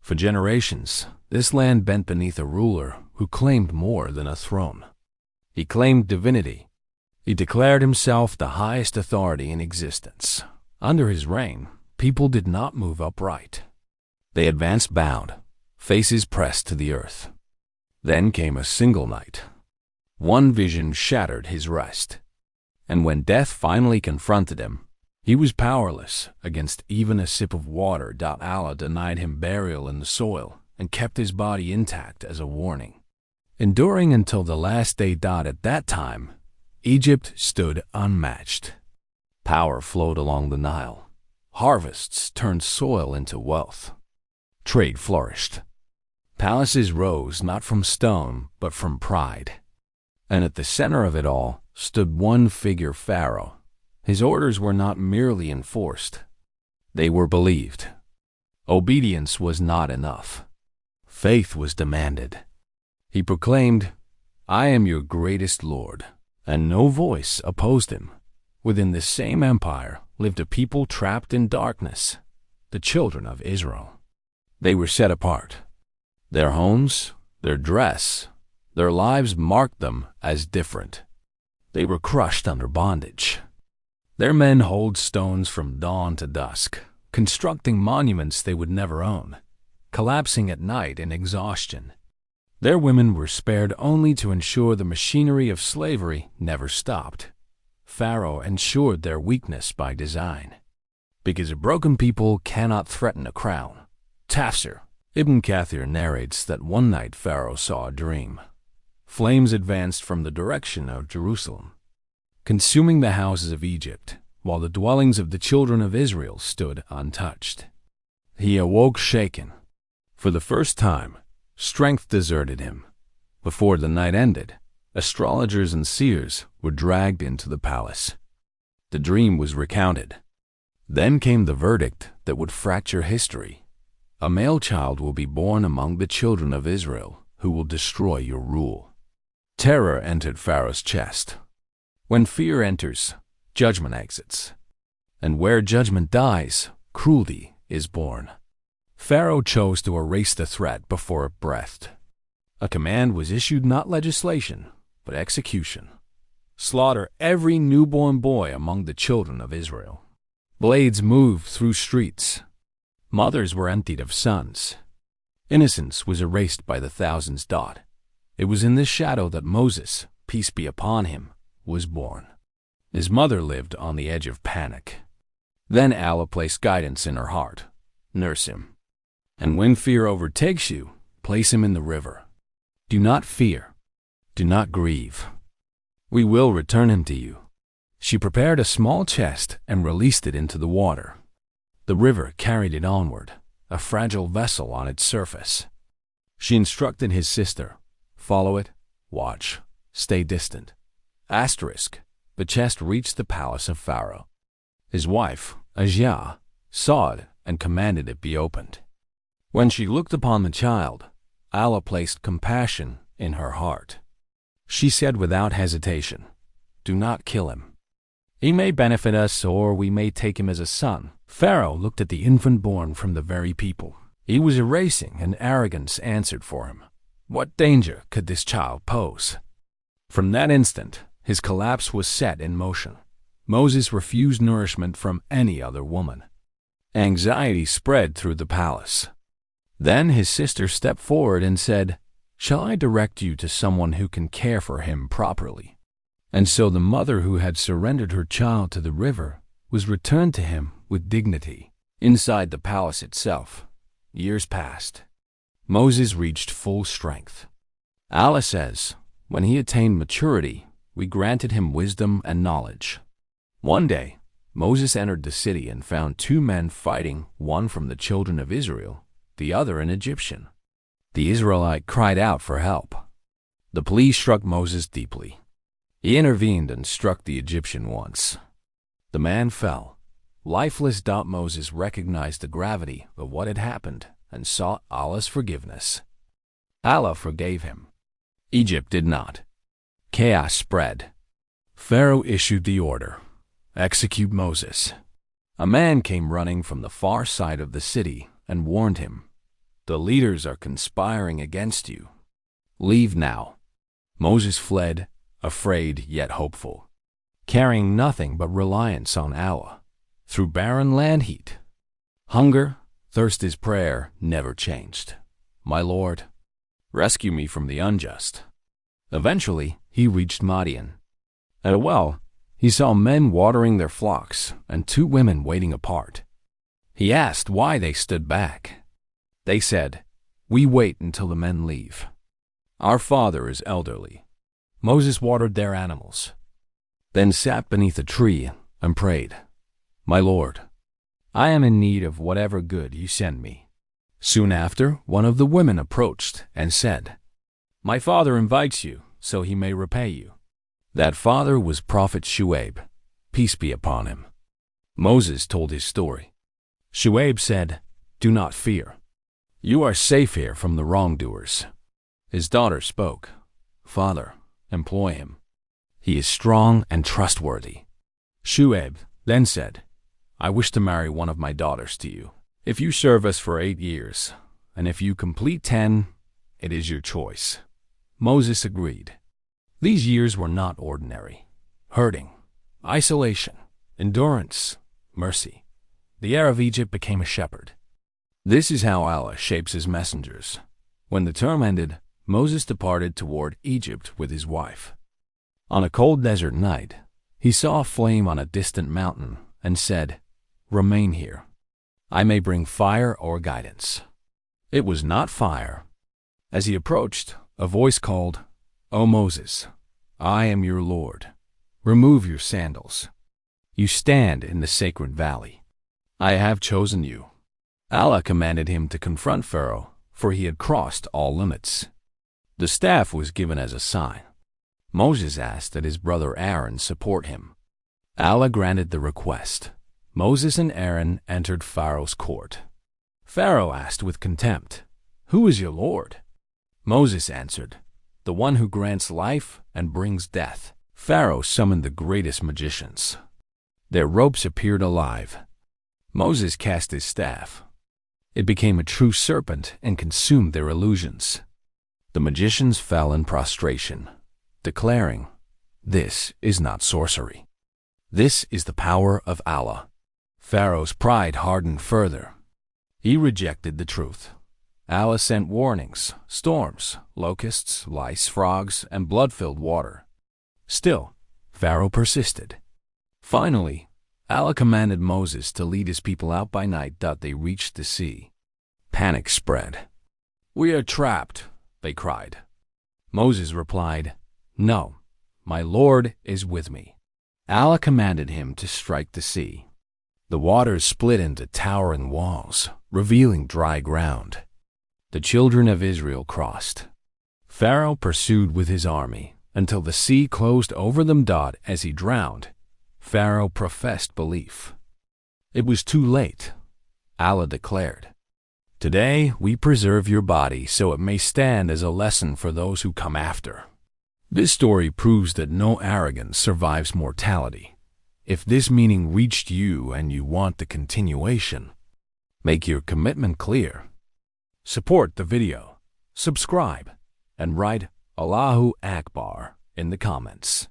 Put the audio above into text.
For generations, this land bent beneath a ruler who claimed more than a throne. He claimed divinity. He declared himself the highest authority in existence. Under his reign, people did not move upright. They advanced bowed, faces pressed to the earth. Then came a single night. One vision shattered his rest. And when death finally confronted him, he was powerless against even a sip of water. Allah denied him burial in the soil and kept his body intact as a warning. Enduring until the last day. At that time, Egypt stood unmatched. Power flowed along the Nile. Harvests turned soil into wealth. Trade flourished. Palaces rose not from stone, but from pride. And at the center of it all stood one figure, Pharaoh. His orders were not merely enforced. They were believed. Obedience was not enough. Faith was demanded. He proclaimed, "I am your greatest Lord," and no voice opposed him. Within the same empire lived a people trapped in darkness, the children of Israel. They were set apart. Their homes, their dress, their lives marked them as different. They were crushed under bondage. Their men hauled stones from dawn to dusk, constructing monuments they would never own, collapsing at night in exhaustion. Their women were spared only to ensure the machinery of slavery never stopped. Pharaoh ensured their weakness by design. Because a broken people cannot threaten a crown. Tafsir Ibn Kathir narrates that one night Pharaoh saw a dream. Flames advanced from the direction of Jerusalem, consuming the houses of Egypt, while the dwellings of the children of Israel stood untouched. He awoke shaken. For the first time, strength deserted him. Before the night ended, astrologers and seers were dragged into the palace. The dream was recounted. Then came the verdict that would fracture history. A male child will be born among the children of Israel who will destroy your rule. Terror entered Pharaoh's chest. When fear enters, judgment exits. And where judgment dies, cruelty is born. Pharaoh chose to erase the threat before it breathed. A command was issued, not legislation, but execution. Slaughter every newborn boy among the children of Israel. Blades moved through streets. Mothers were emptied of sons. Innocence was erased by the thousands. It was in this shadow that Moses, peace be upon him, was born. His mother lived on the edge of panic. Then Allah placed guidance in her heart. Nurse him. And when fear overtakes you, place him in the river. Do not fear. Do not grieve. We will return him to you. She prepared a small chest and released it into the water. The river carried it onward, a fragile vessel on its surface. She instructed his sister, follow it, watch, stay distant. Asterisk, the chest reached the palace of Pharaoh. His wife, Ajah, saw it and commanded it be opened. When she looked upon the child, Allah placed compassion in her heart. She said without hesitation, do not kill him. He may benefit us, or we may take him as a son. Pharaoh looked at the infant born from the very people he was erasing, and arrogance answered for him. What danger could this child pose? From that instant, his collapse was set in motion. Moses refused nourishment from any other woman. Anxiety spread through the palace. Then his sister stepped forward and said, shall I direct you to someone who can care for him properly? And so the mother who had surrendered her child to the river was returned to him with dignity. Inside the palace itself, years passed. Moses reached full strength. Allah says, when he attained maturity, we granted him wisdom and knowledge. One day, Moses entered the city and found two men fighting, one from the children of Israel, the other an Egyptian. The Israelite cried out for help. The plea struck Moses deeply. He intervened and struck the Egyptian once. The man fell. Lifeless. Moses recognized the gravity of what had happened and sought Allah's forgiveness. Allah forgave him. Egypt did not. Chaos spread. Pharaoh issued the order, execute Moses. A man came running from the far side of the city and warned him, The leaders are conspiring against you. Leave now." Moses fled, afraid yet hopeful, carrying nothing but reliance on Allah. Through barren land heat, hunger, thirst, his prayer never changed. "My Lord, rescue me from the unjust." Eventually, he reached Madian. At a well, he saw men watering their flocks and two women waiting apart. He asked why they stood back. They said, "We wait until the men leave. Our father is elderly." Moses watered their animals, then sat beneath a tree and prayed, "My Lord, I am in need of whatever good you send me." Soon after, one of the women approached and said, "My father invites you, so he may repay you." That father was Prophet Shu'aib, peace be upon him. Moses told his story. Shu'aib said, "Do not fear. You are safe here from the wrongdoers." His daughter spoke, "Father, employ him. He is strong and trustworthy." Shu'aib then said, "I wish to marry one of my daughters to you. If you serve us for 8 years, and if you complete 10, it is your choice." Moses agreed. These years were not ordinary. Herding, isolation, endurance, mercy. The heir of Egypt became a shepherd. This is how Allah shapes his messengers. When the term ended, Moses departed toward Egypt with his wife. On a cold desert night, he saw a flame on a distant mountain and said, "Remain here. I may bring fire or guidance." It was not fire. As he approached, a voice called, "O Moses, I am your Lord. Remove your sandals. You stand in the sacred valley. I have chosen you." Allah commanded him to confront Pharaoh, for he had crossed all limits. The staff was given as a sign. Moses asked that his brother Aaron support him. Allah granted the request. Moses and Aaron entered Pharaoh's court. Pharaoh asked with contempt, "Who is your Lord?" Moses answered, "The one who grants life and brings death." Pharaoh summoned the greatest magicians. Their ropes appeared alive. Moses cast his staff. It became a true serpent and consumed their illusions. The magicians fell in prostration, declaring, "This is not sorcery. This is the power of Allah." Pharaoh's pride hardened further. He rejected the truth. Allah sent warnings, storms, locusts, lice, frogs, and blood-filled water. Still, Pharaoh persisted. Finally, Allah commanded Moses to lead his people out by night. They reached the sea. Panic spread. "We are trapped," they cried. Moses replied, "No, my Lord is with me." Allah commanded him to strike the sea. The waters split into towering walls, revealing dry ground. The children of Israel crossed. Pharaoh pursued with his army until the sea closed over them. As he drowned, Pharaoh professed belief. It was too late. Allah declared, "Today we preserve your body so it may stand as a lesson for those who come after." This story proves that no arrogance survives mortality. If this meaning reached you and you want the continuation, make your commitment clear. Support the video, subscribe, and write Allahu Akbar in the comments.